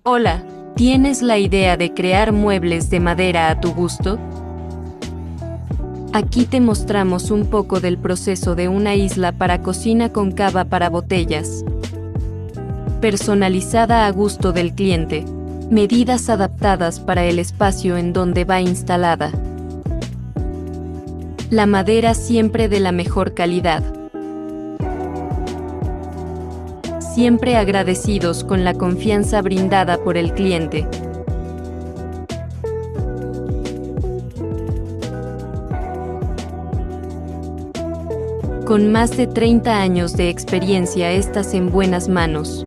Hola, ¿tienes la idea de crear muebles de madera a tu gusto? Aquí te mostramos un poco del proceso de una isla para cocina con cava para botellas. Personalizada a gusto del cliente. Medidas adaptadas para el espacio en donde va instalada. La madera siempre de la mejor calidad. Siempre agradecidos con la confianza brindada por el cliente. Con más de 30 años de experiencia estás en buenas manos.